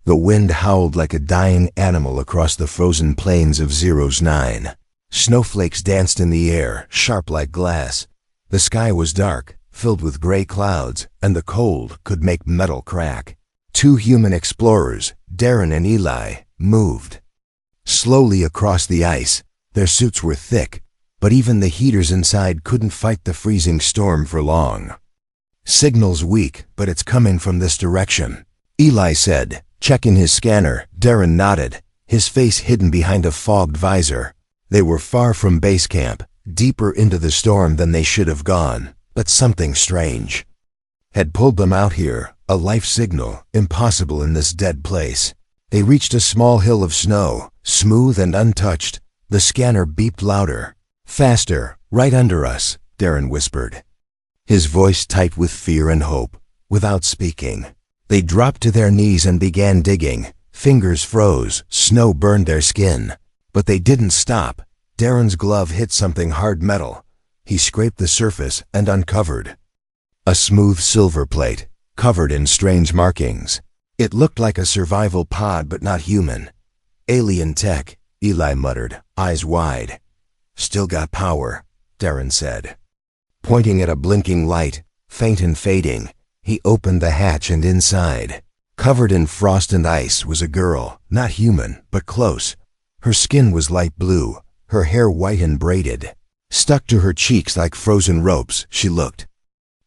The wind howled like a dying animal across the frozen plains of 09. Snowflakes danced in the air, sharp like glass. The sky was dark, filled with gray clouds, and the cold could make metal crack. Two human explorers, Darren and Eli, moved slowly across the ice. Their suits were thick, but even the heaters inside couldn't fight the freezing storm for long. "Signal's weak, but it's coming from this direction," Eli said, checking his scanner. Darren nodded, his face hidden behind a fogged visor. They were far from base camp, deeper into the storm than they should have gone, but something strange had pulled them out here, a life signal, impossible in this dead place. They reached a small hill of snow, smooth and untouched. The scanner beeped louder. "Faster, right under us," Darren whispered, his voice tight with fear and hope. Without speaking, they dropped to their knees and began digging. Fingers froze, snow burned their skin. But they didn't stop. Darren's glove hit something hard metal. He scraped the surface and uncovered a smooth silver plate, covered in strange markings. It looked like a survival pod, but not human. "Alien tech," Eli muttered, eyes wide. "Still got power," Darren said, pointing at a blinking light, faint and fading. He opened the hatch, and inside, covered in frost and ice, was a girl, not human, but close. Her skin was light blue, her hair white and braided, stuck to her cheeks like frozen ropes. She looked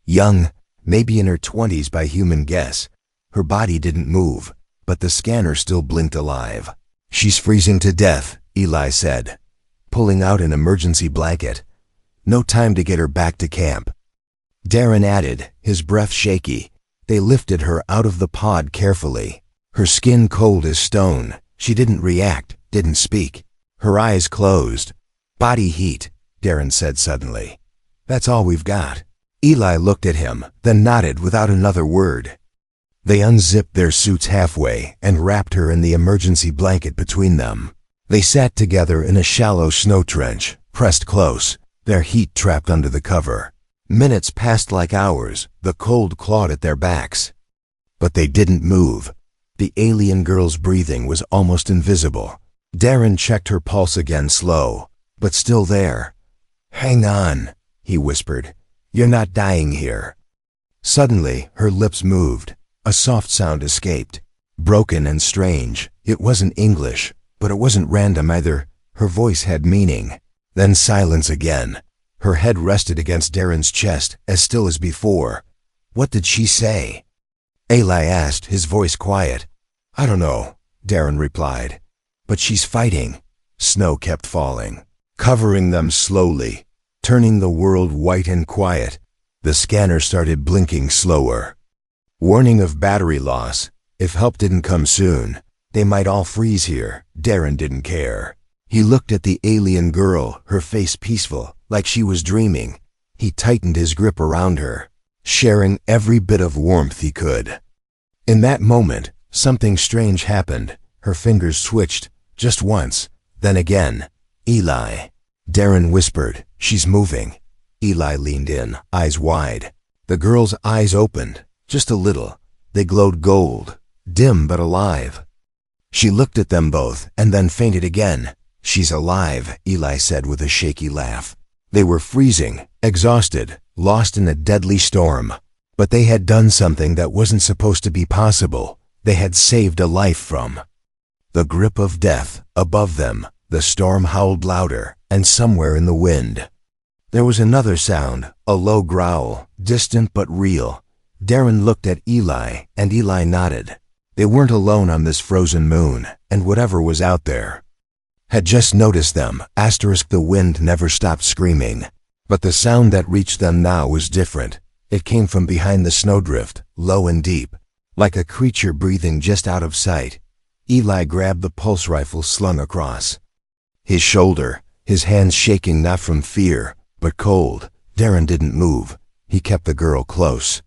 young, maybe in her 20s by human guess. Her body didn't move, but the scanner still blinked alive. "She's freezing to death," Eli said, pulling out an emergency blanket. "No time to get her back to camp." Darren added, his breath shaky. They lifted her out of the pod carefully. Her skin cold as stone. She didn't react, didn't speak. Her eyes closed. "Body heat," Darren said suddenly. "That's all we've got." Eli looked at him, then nodded without another word. They unzipped their suits halfway and wrapped her in the emergency blanket between them. They sat together in a shallow snow trench, pressed close, their heat trapped under the cover. Minutes passed like hours. The cold clawed at their backs. But they didn't move. The alien girl's breathing was almost invisible. Darren checked her pulse again, slow, but still there. "Hang on," he whispered. "You're not dying here." Suddenly, her lips moved. A soft sound escaped, broken and strange. It wasn't English, but it wasn't random either. Her voice had meaning. Then silence again. Her head rested against Darren's chest, as still as before. "What did she say?" Eli asked, his voice quiet. "I don't know," Darren replied. "But she's fighting." Snow kept falling, covering them slowly, turning the world white and quiet. The scanner started blinking slower. Warning of battery loss. If help didn't come soon, they might all freeze here. Darren didn't care. He looked at the alien girl, her face peaceful, like she was dreaming. He tightened his grip around her, sharing every bit of warmth he could. In that moment, something strange happened. Her fingers switched, just once, then again. "Eli," Darren whispered. "She's moving." Eli leaned in, eyes wide. The girl's eyes opened, just a little. They glowed gold, dim but alive. She looked at them both, and then fainted again. "She's alive," Eli said with a shaky laugh. They were freezing, exhausted, lost in a deadly storm. But they had done something that wasn't supposed to be possible. They had saved a life from the grip of death. Above them, the storm howled louder, and somewhere in the wind, there was another sound, a low growl, distant but real. Darren looked at Eli, and Eli nodded. They weren't alone on this frozen moon, and whatever was out there had just noticed them. The wind never stopped screaming. But the sound that reached them now was different. It came from behind the snowdrift, low and deep, like a creature breathing just out of sight. Eli grabbed the pulse rifle slung across his shoulder, his hands shaking not from fear, but cold. Darren didn't move. He kept the girl close,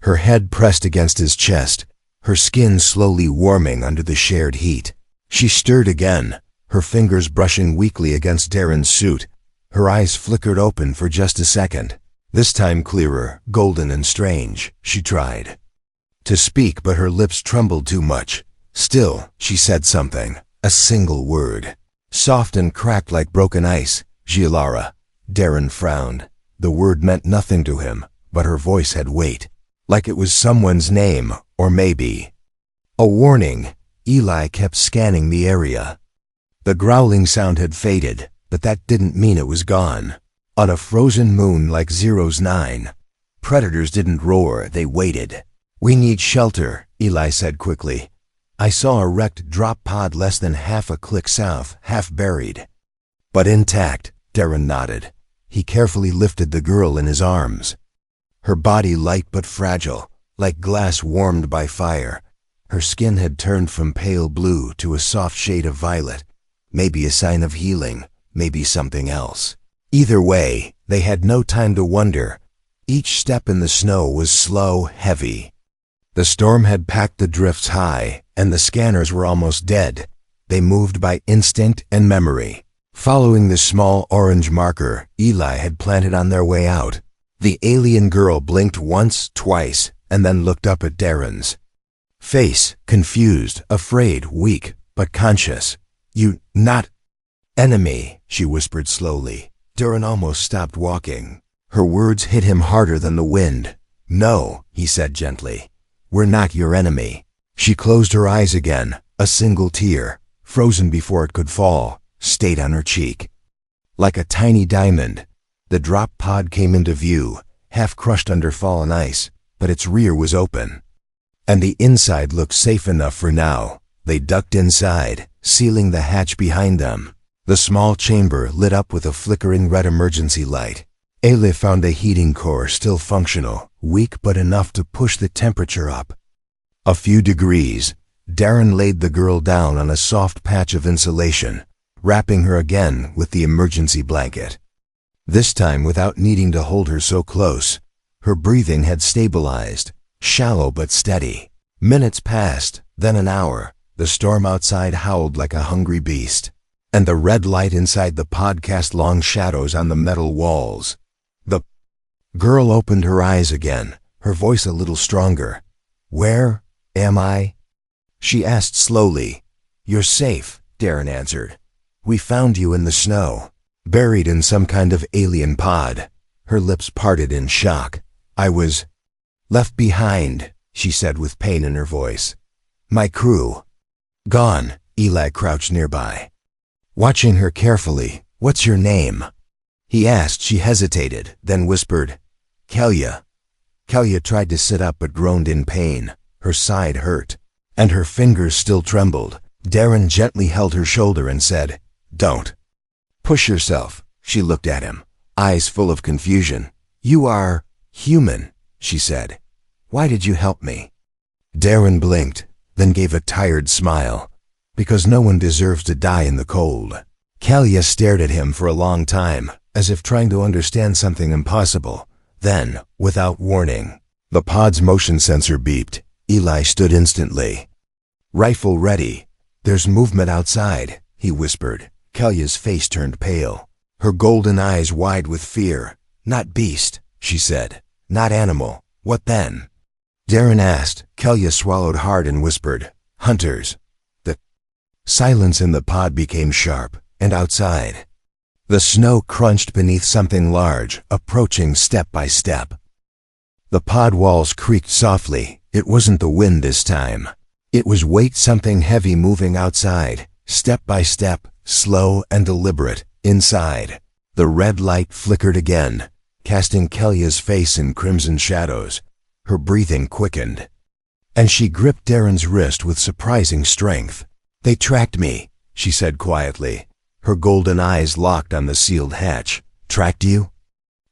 her head pressed against his chest, her skin slowly warming under the shared heat. She stirred again, her fingers brushing weakly against Darren's suit. Her eyes flickered open for just a second. This time clearer, golden and strange. She tried to speak, but her lips trembled too much. Still, she said something, a single word. Soft and cracked like broken ice. Gialara. Darren frowned. The word meant nothing to him, but her voice had weight. Like it was someone's name, or maybe a warning. Eli kept scanning the area. The growling sound had faded, but that didn't mean it was gone. On a frozen moon like Zero's 9, predators didn't roar, they waited. "We need shelter," Eli said quickly. "I saw a wrecked drop pod less than half a click south, half buried." "But intact," Darren nodded. He carefully lifted the girl in his arms. Her body light but fragile, like glass warmed by fire. Her skin had turned from pale blue to a soft shade of violet. Maybe a sign of healing, maybe something else. Either way, they had no time to wonder. Each step in the snow was slow, heavy. The storm had packed the drifts high, and the scanners were almost dead. They moved by instinct and memory. Following the small orange marker Eli had planted on their way out, the alien girl blinked once, twice, and then looked up at Darren's face, confused, afraid, weak, but conscious. "You, not enemy," she whispered slowly. Darren almost stopped walking. Her words hit him harder than the wind. "No," he said gently. "We're not your enemy." She closed her eyes again. A single tear, frozen before it could fall, stayed on her cheek. Like a tiny diamond, the drop pod came into view, half crushed under fallen ice, but its rear was open. And the inside looked safe enough for now. They ducked inside, sealing the hatch behind them. The small chamber lit up with a flickering red emergency light. Ailey found the heating core still functional, weak but enough to push the temperature up a few degrees. Darren laid the girl down on a soft patch of insulation, wrapping her again with the emergency blanket. This time without needing to hold her so close. Her breathing had stabilized, shallow but steady. Minutes passed, then an hour. The storm outside howled like a hungry beast, and the red light inside the pod cast long shadows on the metal walls. The girl opened her eyes again, her voice a little stronger. "Where am I?" she asked slowly. "You're safe," Darren answered. "We found you in the snow, buried in some kind of alien pod." Her lips parted in shock. "I was left behind," she said with pain in her voice. "My crew gone." Eli crouched nearby, watching her carefully. "What's your name?" he asked. She hesitated, then whispered, "Kellia." Kellia tried to sit up but groaned in pain. Her side hurt, and her fingers still trembled. Darren gently held her shoulder and said, "Don't push yourself." She looked at him, eyes full of confusion. "You are human," she said. "Why did you help me?" Darren blinked, then gave a tired smile. "Because no one deserves to die in the cold." Kellia stared at him for a long time, as if trying to understand something impossible. Then, without warning, the pod's motion sensor beeped. Eli stood instantly, rifle ready. "There's movement outside," he whispered. Kellia's face turned pale, her golden eyes wide with fear. "Not beast," she said. "Not animal. What then?" Darren asked. Kellia swallowed hard and whispered, "Hunters." The silence in the pod became sharp, and outside, the snow crunched beneath something large, approaching step by step. The pod walls creaked softly. It wasn't the wind this time. It was weight, something heavy moving outside, step by step, slow and deliberate. Inside, the red light flickered again, casting Kellia's face in crimson shadows. Her breathing quickened, and she gripped Darren's wrist with surprising strength. "They tracked me," she said quietly. Her golden eyes locked on the sealed hatch. "Tracked you?"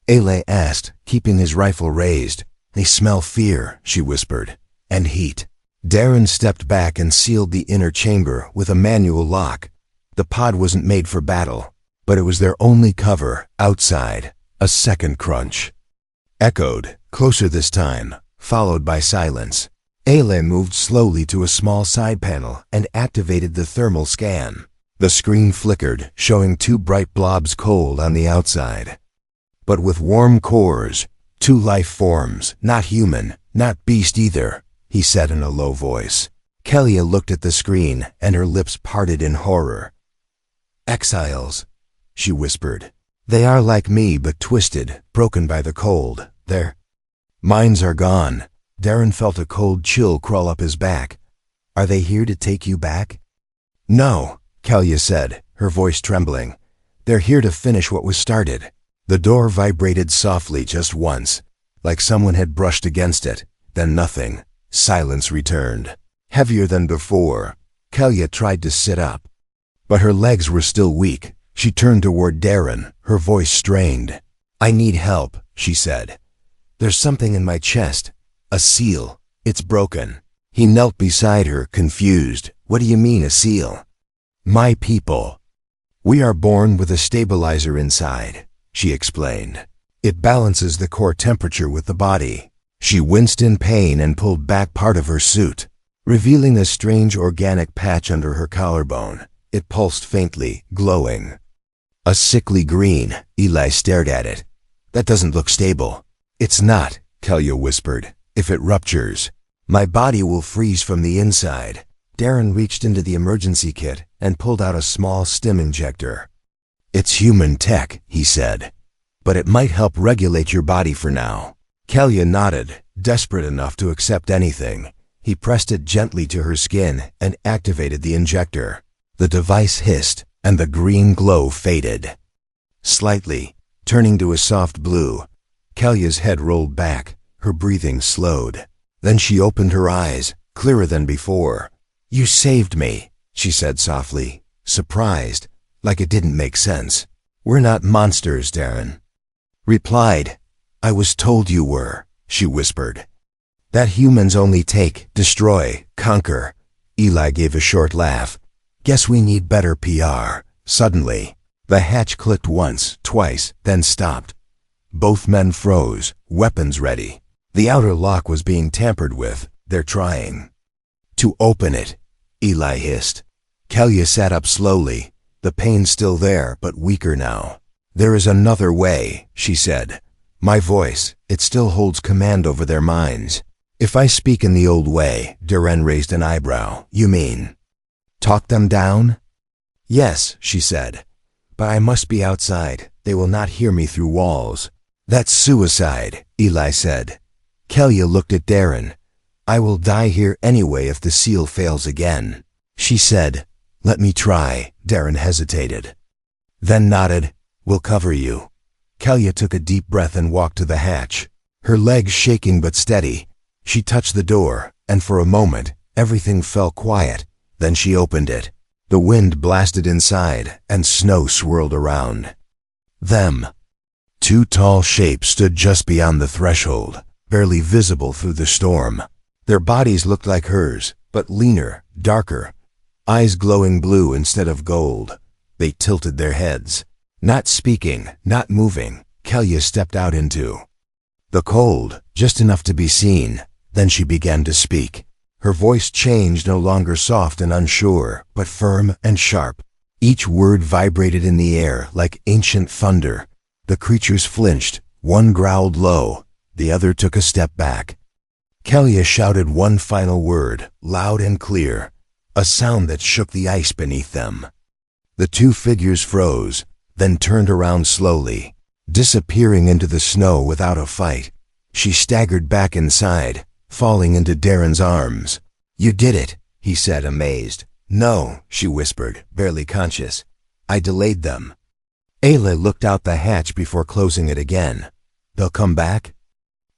Ailey asked, keeping his rifle raised. "They smell fear," she whispered, "and heat." Darren stepped back and sealed the inner chamber with a manual lock. The pod wasn't made for battle, but it was their only cover. Outside, a second crunch echoed, closer this time, followed by silence. Ailey moved slowly to a small side panel and activated the thermal scan. The screen flickered, showing two bright blobs cold on the outside, but with warm cores. "Two life forms, not human, not beast either," he said in a low voice. Kellia looked at the screen, and her lips parted in horror. "Exiles," she whispered. "They are like me, but twisted, broken by the cold. Their minds are gone." Darren felt a cold chill crawl up his back. "Are they here to take you back?" "No," Kellia said, her voice trembling. "They're here to finish what was started." The door vibrated softly just once, like someone had brushed against it. Then nothing. Silence returned. Heavier than before, Kellia tried to sit up, but her legs were still weak. She turned toward Darren, her voice strained. "I need help," she said. "There's something in my chest. A seal. It's broken." He knelt beside her, confused. "What do you mean, a seal?" "My people. We are born with a stabilizer inside," she explained. "It balances the core temperature with the body." She winced in pain and pulled back part of her suit, revealing a strange organic patch under her collarbone. It pulsed faintly, glowing. A sickly green. Eli stared at it. "That doesn't look stable." "It's not," Kellia whispered. "If it ruptures, my body will freeze from the inside." Darren reached into the emergency kit and pulled out a small stim injector. "It's human tech," he said, "but it might help regulate your body for now." Kellia nodded, desperate enough to accept anything. He pressed it gently to her skin and activated the injector. The device hissed, and the green glow faded slightly, turning to a soft blue. Kellia's head rolled back, her breathing slowed. Then she opened her eyes, clearer than before. "You saved me," she said softly, surprised, like it didn't make sense. "We're not monsters," Darren replied. "I was told you were," she whispered. "That humans only take, destroy, conquer." Eli gave a short laugh. "Guess we need better PR." Suddenly, the hatch clicked once, twice, then stopped. Both men froze, weapons ready. The outer lock was being tampered with. "They're trying to open it," Eli hissed. Kellia sat up slowly, the pain still there, but weaker now. "There is another way," she said. "My voice, it still holds command over their minds." "If I speak in the old way," Darren raised an eyebrow, "you mean talk them down?" "Yes," she said, "but I must be outside. They will not hear me through walls." "That's suicide," Eli said. Kellia looked at Darren. "I will die here anyway if the seal fails again." She said, "Let me try." Darren hesitated, then nodded. "We'll cover you." Kellia took a deep breath and walked to the hatch, her legs shaking but steady. She touched the door, and for a moment, everything fell quiet. Then she opened it. The wind blasted inside, and snow swirled around them. Two tall shapes stood just beyond the threshold, barely visible through the storm. Their bodies looked like hers, but leaner, darker, eyes glowing blue instead of gold. They tilted their heads. Not speaking, not moving, Kellia stepped out into the cold, just enough to be seen. Then she began to speak. Her voice changed, no longer soft and unsure, but firm and sharp. Each word vibrated in the air like ancient thunder. The creatures flinched. One growled low, the other took a step back. Kellia shouted one final word, loud and clear, a sound that shook the ice beneath them. The two figures froze, then turned around slowly, disappearing into the snow without a fight. She staggered back inside, falling into Darren's arms. "You did it," he said, amazed. "No," she whispered, barely conscious. "I delayed them." Ayla looked out the hatch before closing it again. "They'll come back?"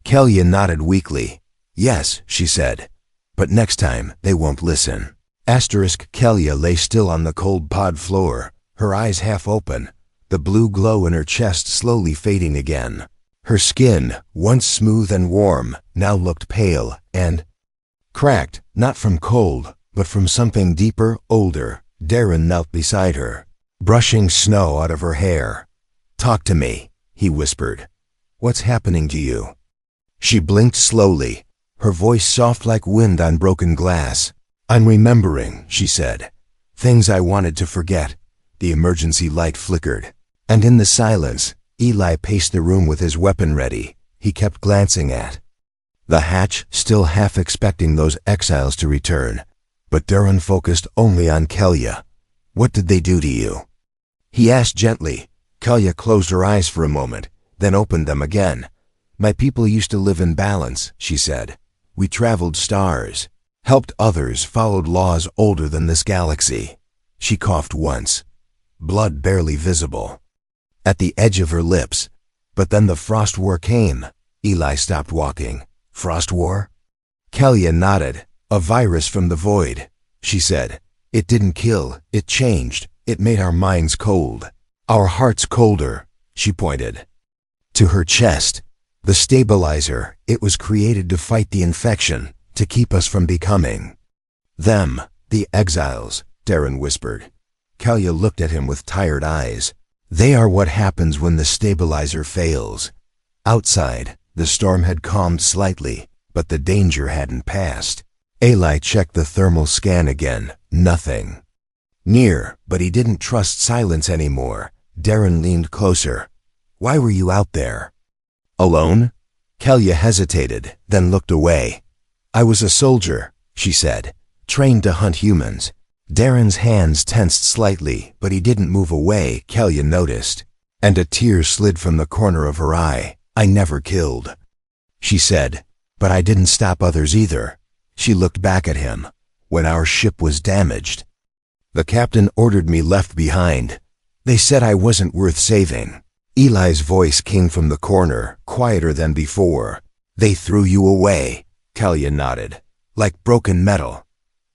Kellia nodded weakly. "Yes," she said, "but next time they won't listen." Kellia lay still on the cold pod floor, her eyes half open, the blue glow in her chest slowly fading again. Her skin, once smooth and warm, now looked pale and cracked, not from cold, but from something deeper, older. Darren knelt beside her, brushing snow out of her hair. "Talk to me," he whispered. "What's happening to you?" She blinked slowly, her voice soft like wind on broken glass. "I'm remembering," she said. "Things I wanted to forget." The emergency light flickered, and in the silence, Eli paced the room with his weapon ready. He kept glancing at the hatch, still half expecting those exiles to return. But Darren focused only on Kelya. "What did they do to you?" he asked gently. Kelya closed her eyes for a moment, then opened them again. "My people used to live in balance," she said. "We traveled stars, helped others, followed laws older than this galaxy." She coughed once, blood barely visible at the edge of her lips. "But then the Frost War came." Eli stopped walking. "Frost War?" Kelya nodded. "A virus from the void," she said. "It didn't kill, it changed. It made our minds cold. Our hearts colder." She pointed to her chest. "The stabilizer, it was created to fight the infection, to keep us from becoming them, the exiles," Darren whispered. Kelya looked at him with tired eyes. "They are what happens when the stabilizer fails." Outside, the storm had calmed slightly, but the danger hadn't passed. Eli checked the thermal scan again. Nothing near, but he didn't trust silence anymore. Darren leaned closer. "Why were you out there?" "Alone?" Kelya hesitated, then looked away. "I was a soldier," she said, "trained to hunt humans." Darren's hands tensed slightly, but he didn't move away, Kelya noticed, and a tear slid from the corner of her eye. "I never killed," she said, "but I didn't stop others either." She looked back at him. "When our ship was damaged, the captain ordered me left behind. They said I wasn't worth saving." Eli's voice came from the corner, quieter than before. "They threw you away," Kelya nodded, "like broken metal."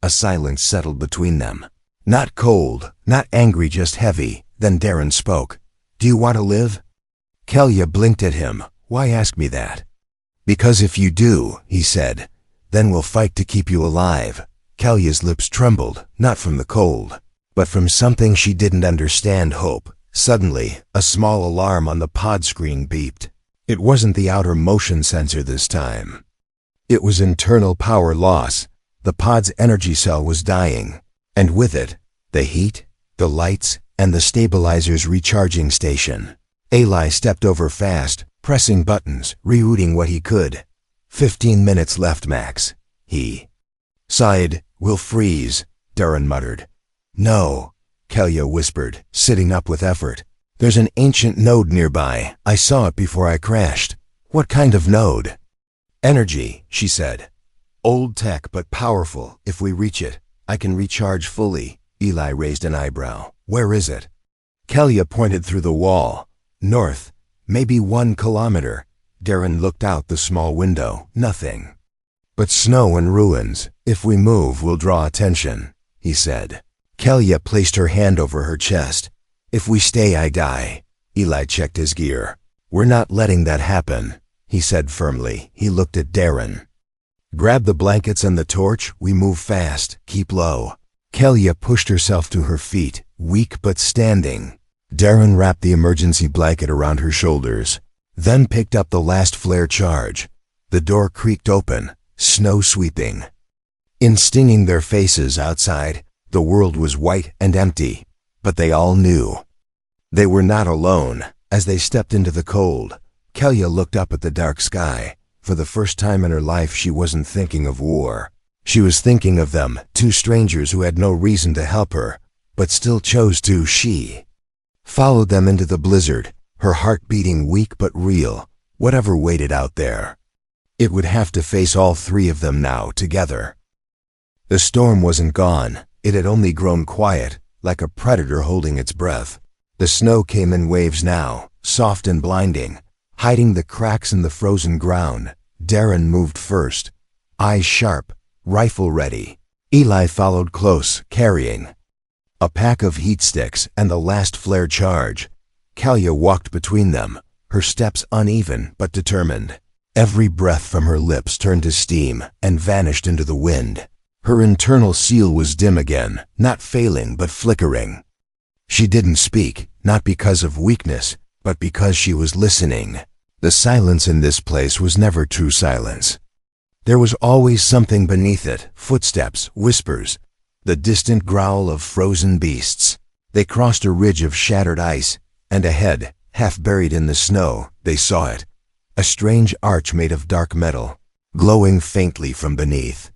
A silence settled between them. Not cold, not angry, just heavy. Then Darren spoke. "Do you want to live?" Kelya blinked at him. "Why ask me that?" "Because if you do," he said, "then we'll fight to keep you alive." Kelya's lips trembled, not from the cold, but from something she didn't understand. Hope. Suddenly, a small alarm on the pod screen beeped. It wasn't the outer motion sensor this time. It was internal power loss. The pod's energy cell was dying, and with it, the heat, the lights, and the stabilizer's recharging station. Eli stepped over fast, pressing buttons, rerouting what he could. 15 minutes left, max. He sighed. "We'll freeze," Darren muttered. "No," Kelya whispered, sitting up with effort. "There's an ancient node nearby. I saw it before I crashed." "What kind of node?" "Energy," she said. "Old tech, but powerful. If we reach it, I can recharge fully." Eli raised an eyebrow. "Where is it?" Kelya pointed through the wall. "North, maybe 1 kilometer." Darren looked out the small window. Nothing but snow and ruins. "If we move, we'll draw attention," he said. Kelya placed her hand over her chest. "If we stay, I die." Eli checked his gear. "We're not letting that happen," he said firmly. He looked at Darren. "Grab the blankets and the torch. We move fast. Keep low." Kelya pushed herself to her feet, weak but standing. Darren wrapped the emergency blanket around her shoulders, then picked up the last flare charge. The door creaked open, snow sweeping in, stinging their faces. Outside, the world was white and empty, but they all knew they were not alone. As they stepped into the cold, Kelya looked up at the dark sky. For the first time in her life, she wasn't thinking of war. She was thinking of them, 2 strangers who had no reason to help her, but still chose to. She followed them into the blizzard, her heart beating weak but real. Whatever waited out there, it would have to face all 3 of them now, together. The storm wasn't gone. It had only grown quiet, like a predator holding its breath. The snow came in waves now, soft and blinding, hiding the cracks in the frozen ground. Darren moved first, eyes sharp, rifle ready. Eli followed close, carrying a pack of heat sticks and the last flare charge. Kelya walked between them, her steps uneven but determined. Every breath from her lips turned to steam and vanished into the wind. Her internal seal was dim again, not failing but flickering. She didn't speak, not because of weakness, but because she was listening. The silence in this place was never true silence. There was always something beneath it, footsteps, whispers, the distant growl of frozen beasts. They crossed a ridge of shattered ice, and ahead, half buried in the snow, they saw it. A strange arch made of dark metal, glowing faintly from beneath.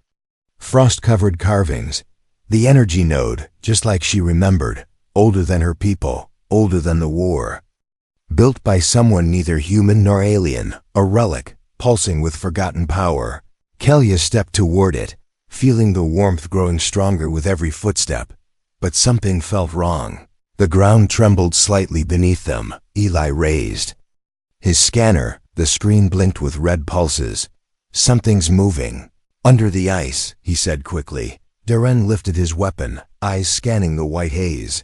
Frost-covered carvings, The energy node, just like she remembered, older than her people, older than the war. Built by someone neither human nor alien, a relic, pulsing with forgotten power. Kellia stepped toward it, feeling the warmth growing stronger with every footstep. But something felt wrong. The ground trembled slightly beneath them. Eli raised his scanner. The screen blinked with red pulses. Something's moving. Under the ice, he said quickly. Darren lifted his weapon, eyes scanning the white haze.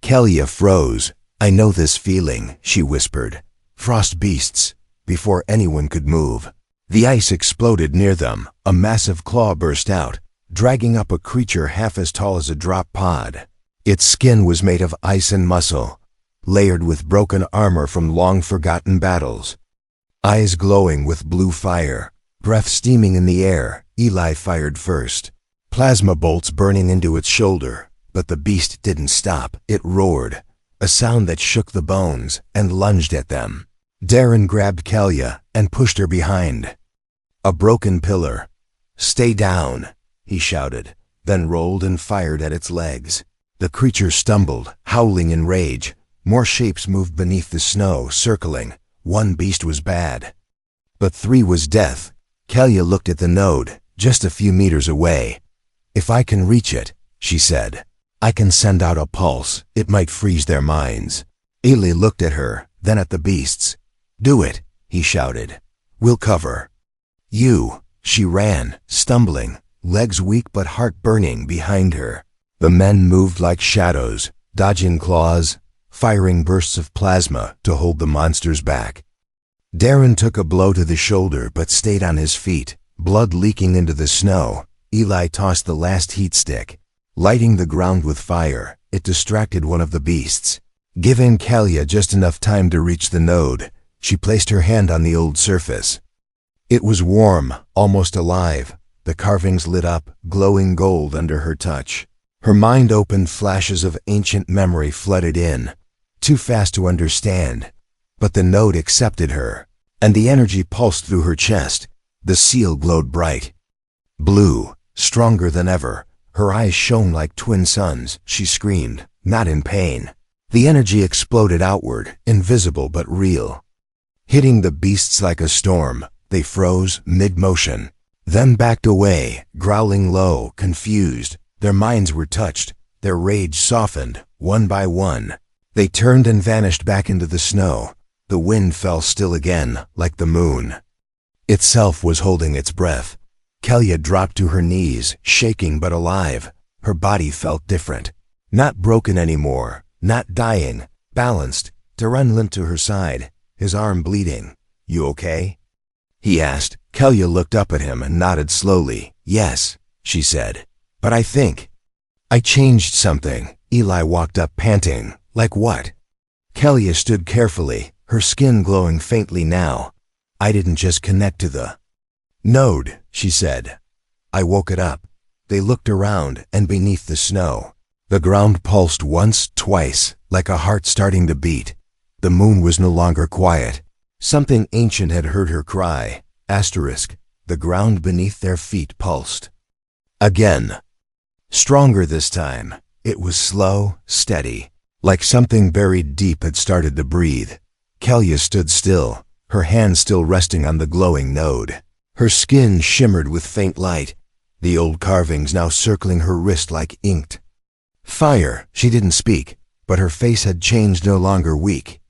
Kellia froze. I know this feeling, she whispered. Frost beasts. Before anyone could move, the ice exploded near them. A massive claw burst out, dragging up a creature half as tall as a drop pod. Its skin was made of ice and muscle, layered with broken armor from long-forgotten battles. Eyes glowing with blue fire, breath steaming in the air. Eli fired first, plasma bolts burning into its shoulder. But the beast didn't stop. It roared, a sound that shook the bones, and lunged at them. Darren grabbed Kellia and pushed her behind a broken pillar. Stay down, he shouted, then rolled and fired at its legs. The creature stumbled, howling in rage. More shapes moved beneath the snow, circling. One beast was bad, but 3 was death. Kellia looked at the node, just a few meters away. If I can reach it, she said, I can send out a pulse. It might freeze their minds. Eli looked at her, then at the beasts. Do it, he shouted. We'll cover you. She ran, stumbling, legs weak but heart burning behind her. The men moved like shadows, dodging claws, firing bursts of plasma to hold the monsters back. Darren took a blow to the shoulder but stayed on his feet, blood leaking into the snow. Eli tossed the last heat stick, lighting the ground with fire. It distracted one of the beasts, giving Kellia just enough time to reach the node. She placed her hand on the old surface. It was warm, almost alive. The carvings lit up, glowing gold under her touch. Her mind opened. Flashes of ancient memory flooded in, too fast to understand. But the node accepted her, and the energy pulsed through her chest. The seal glowed bright, blue, stronger than ever. Her eyes shone like twin suns. She screamed, not in pain. The energy exploded outward, invisible but real, hitting the beasts like a storm. They froze mid-motion, then backed away, growling low, confused. Their minds were touched, their rage softened, one by one. They turned and vanished back into the snow. The wind fell still again, like the moon itself was holding its breath. Kellia dropped to her knees, shaking but alive. Her body felt different. Not broken anymore, not dying, balanced. Darren limped to her side, his arm bleeding. You okay? He asked. Kellia looked up at him and nodded slowly. Yes, she said. But I think I changed something. Eli walked up panting. Like what? Kellia stood carefully, her skin glowing faintly now. I didn't just connect to the node, she said. I woke it up. They looked around, and beneath the snow, the ground pulsed once, twice, like a heart starting to beat. The moon was no longer quiet. Something ancient had heard her cry. Asterisk. The ground beneath their feet pulsed again. Stronger this time. It was slow, steady, like something buried deep had started to breathe. Kellia stood still, her hand still resting on the glowing node. Her skin shimmered with faint light, the old carvings now circling her wrist like inked fire. She didn't speak, but her face had changed. No longer weak,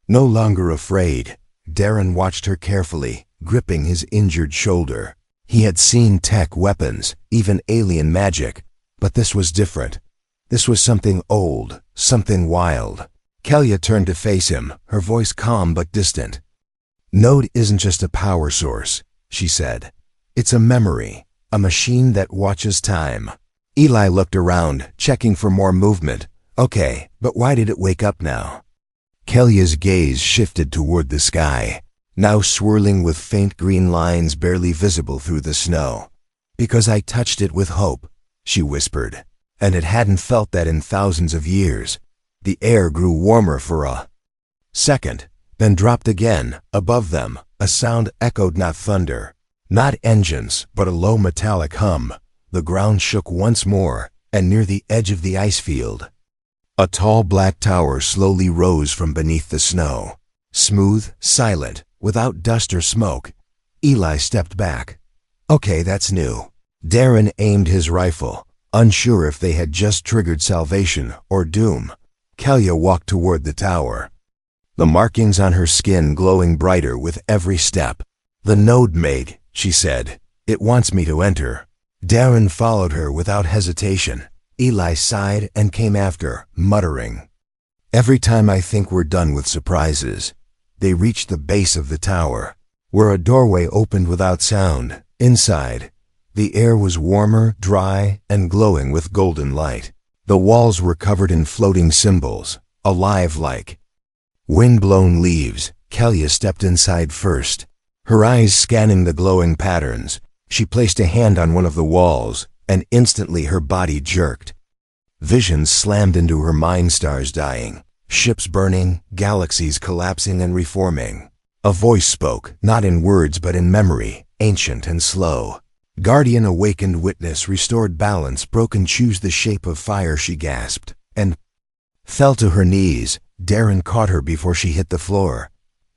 no longer afraid. Darren watched her carefully, gripping his injured shoulder. He had seen tech weapons, even alien magic, but this was different. This was something old, something wild. Kellia turned to face him, her voice calm but distant. Node isn't just a power source, she said. It's a memory, a machine that watches time. Eli looked around, checking for more movement. Okay, but why did it wake up now? Kellia's gaze shifted toward the sky, now swirling with faint green lines barely visible through the snow. Because I touched it with hope, she whispered, and it hadn't felt that in thousands of years. The air grew warmer for a second, then dropped again. Above them, a sound echoed, not thunder, not engines, but a low metallic hum. The ground shook once more, and near the edge of the ice field, a tall black tower slowly rose from beneath the snow. Smooth, silent, without dust or smoke. Eli stepped back. Okay, that's new. Darren aimed his rifle, unsure if they had just triggered salvation or doom. Kalia walked toward the tower, the markings on her skin glowing brighter with every step. The node mate, she said. It wants me to enter. Darren followed her without hesitation. Eli sighed and came after, muttering, "Every time I think we're done with surprises." They reached the base of the tower, where a doorway opened without sound. Inside, the air was warmer, dry, and glowing with golden light. The walls were covered in floating symbols, alive like wind-blown leaves. Kalia stepped inside first, her eyes scanning the glowing patterns. She placed a hand on one of the walls, and instantly her body jerked. Visions slammed into her mind, stars dying, ships burning, galaxies collapsing and reforming. A voice spoke, not in words but in memory, ancient and slow. Guardian, awakened witness, restored balance, broken, choose the shape of fire, she gasped, and fell to her knees. Darren caught her before she hit the floor.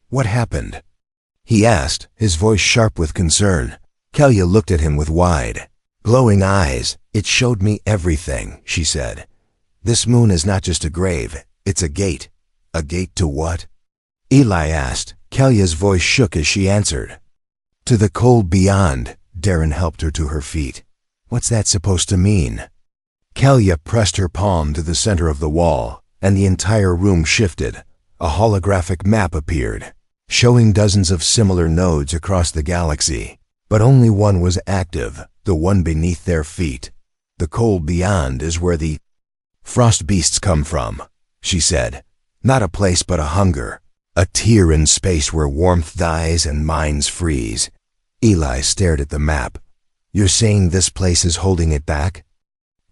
"What happened?" he asked, his voice sharp with concern. Kalia looked at him with wide, glowing eyes. "It showed me everything," she said. "This moon is not just a grave, it's a gate." "A gate to what?" Eli asked. Kalia's voice shook as she answered. "To the cold beyond." Darren helped her to her feet. "What's that supposed to mean?" Kalia pressed her palm to the center of the wall, and the entire room shifted. A holographic map appeared, showing dozens of similar nodes across the galaxy. But only one was active, the one beneath their feet. "The cold beyond is where the frost beasts come from," she said. "Not a place but a hunger, a tear in space where warmth dies and minds freeze." Eli stared at the map. "You're saying this place is holding it back?"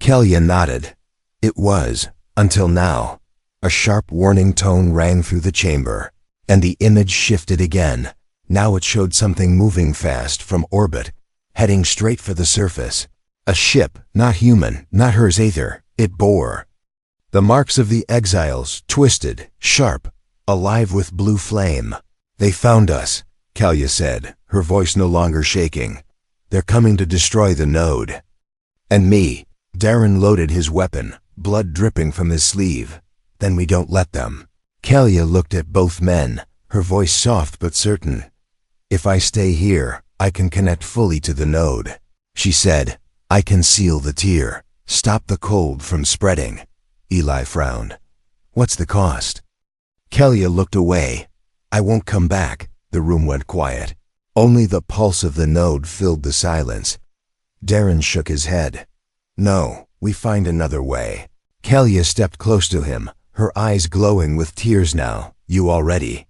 Kalia nodded. "It was, until now." A sharp warning tone rang through the chamber, and the image shifted again. Now it showed something moving fast from orbit, heading straight for the surface. A ship, not human, not hers either. It bore the marks of the exiles, twisted, sharp, alive with blue flame. "They found us," Kalia said, her voice no longer shaking. "They're coming to destroy the node." "And me." Darren loaded his weapon, blood dripping from his sleeve. "Then we don't let them." Kalia looked at both men, her voice soft but certain. "If I stay here, I can connect fully to the node," she said. "I can seal the tear, stop the cold from spreading." Eli frowned. "What's the cost?" Kalia looked away. "I won't come back." The room went quiet. Only the pulse of the node filled the silence. Darren shook his head. "No, we find another way." Kalia stepped close to him, her eyes glowing with tears now. "You already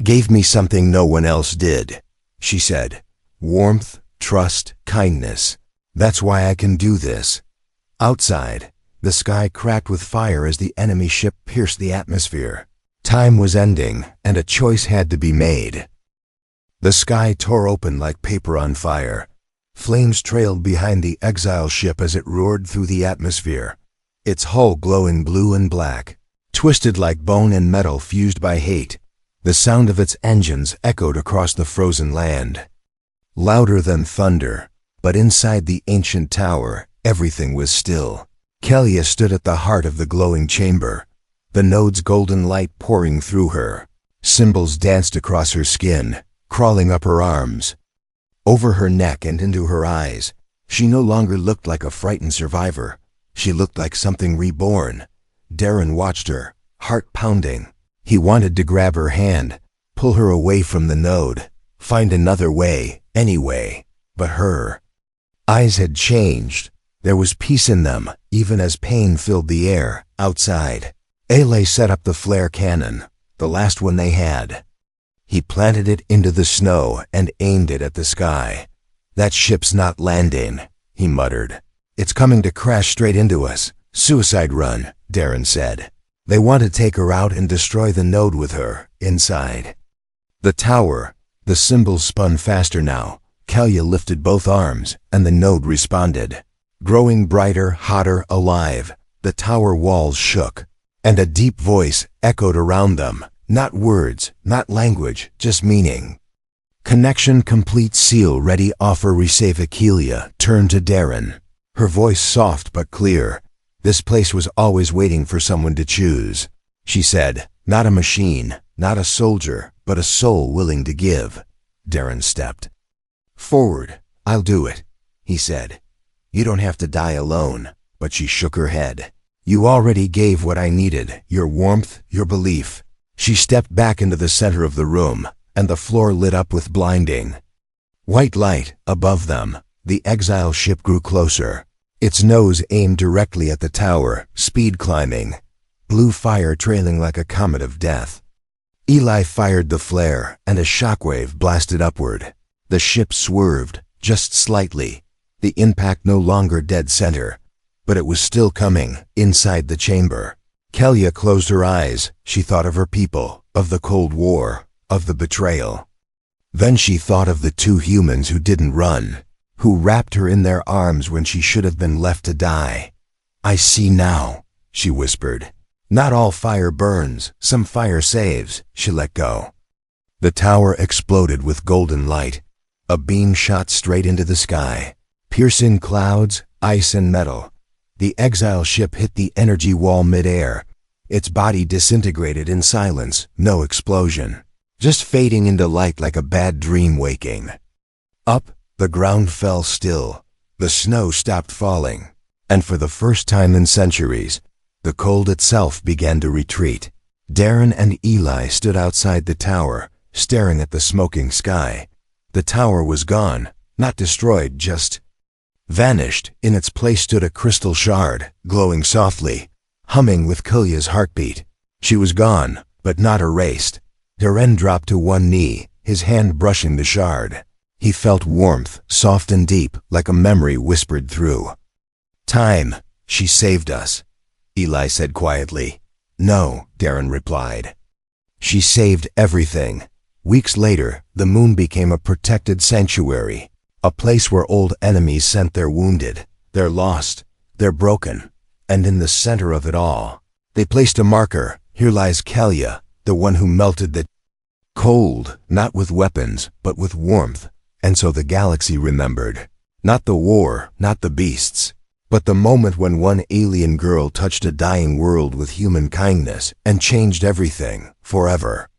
gave me something no one else did," she said. "Warmth, trust, kindness. That's why I can do this." Outside, the sky cracked with fire as the enemy ship pierced the atmosphere. Time was ending, and a choice had to be made. The sky tore open like paper on fire. Flames trailed behind the exile ship as it roared through the atmosphere, its hull glowing blue and black, twisted like bone and metal fused by hate. The sound of its engines echoed across the frozen land, louder than thunder. But inside the ancient tower, everything was still. Kalia stood at the heart of the glowing chamber, the node's golden light pouring through her. Symbols danced across her skin, crawling up her arms, over her neck and into her eyes. She no longer looked like a frightened survivor. She looked like something reborn. Darren watched her, heart pounding. He wanted to grab her hand, pull her away from the node, find another way, any way. But her eyes had changed. There was peace in them, even as pain filled the air. Outside, Ale set up the flare cannon, the last one they had. He planted it into the snow and aimed it at the sky. "That ship's not landing," he muttered. "It's coming to crash straight into us. Suicide run," Darren said. "They want to take her out and destroy the node with her, inside." The tower, the symbols spun faster now. Kalia lifted both arms, and the node responded. Growing brighter, hotter, alive, the tower walls shook, and a deep voice echoed around them. Not words, not language, just meaning. Connection complete, seal ready, offer receive. Akelia turned to Darren, her voice soft but clear. This place was always waiting for someone to choose. She said, not a machine, not a soldier, but a soul willing to give. Darren stepped forward. I'll do it, he said. You don't have to die alone. But she shook her head. You already gave what I needed, your warmth, your belief. She stepped back into the center of the room, and the floor lit up with blinding white light. Above them, the exile ship grew closer, its nose aimed directly at the tower, speed climbing, blue fire trailing like a comet of death. Eli fired the flare, and a shockwave blasted upward. The ship swerved, just slightly, the impact no longer dead center, but it was still coming, inside the chamber. Kelia closed her eyes. She thought of her people, of the Cold War, of the betrayal. Then she thought of the two humans who didn't run, who wrapped her in their arms when she should have been left to die. I see now, she whispered. Not all fire burns, some fire saves. She let go. The tower exploded with golden light. A beam shot straight into the sky, piercing clouds, ice and metal. The exile ship hit the energy wall mid-air. Its body disintegrated in silence, no explosion, just fading into light like a bad dream waking. Up, the ground fell still. The snow stopped falling, and for the first time in centuries, the cold itself began to retreat. Darren and Eli stood outside the tower, staring at the smoking sky. The tower was gone, not destroyed, just vanished. In its place stood a crystal shard, glowing softly, humming with Kelia's heartbeat. She was gone, but not erased. Darren dropped to one knee, his hand brushing the shard. He felt warmth, soft and deep, like a memory whispered through. Time, she saved us, Eli said quietly. No, Darren replied. She saved everything. Weeks later, the moon became a protected sanctuary, a place where old enemies sent their wounded, their lost, their broken, and in the center of it all, they placed a marker. Here lies Kelia, the one who melted the cold, not with weapons, but with warmth. And so the galaxy remembered. Not the war, not the beasts, but the moment when one alien girl touched a dying world with human kindness and changed everything, forever.